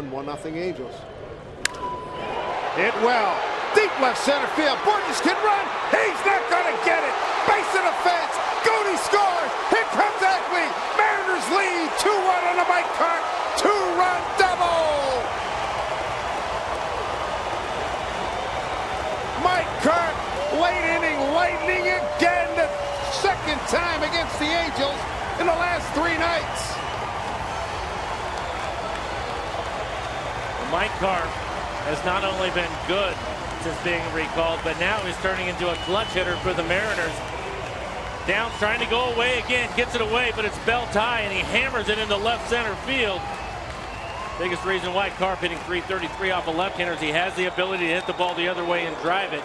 1, 1-0 Angels. Hit well. Deep left center field. Borges can run. He's not going to get it. Base of the fence. Goody scores. Here comes Ackley. Mariners lead 2-1 on the Mike Carp. 2-run double. Mike Carp, late inning lightning again. The second time against the Angels in the last 3 nights. Mike Carp has not only been good since being recalled, but now he's turning into a clutch hitter for the Mariners. Downs trying to go away again, gets it away, but it's belt high, and he hammers it into left center field. Biggest reason why Carp hitting .333 off of left-handers, he has the ability to hit the ball the other way and drive it.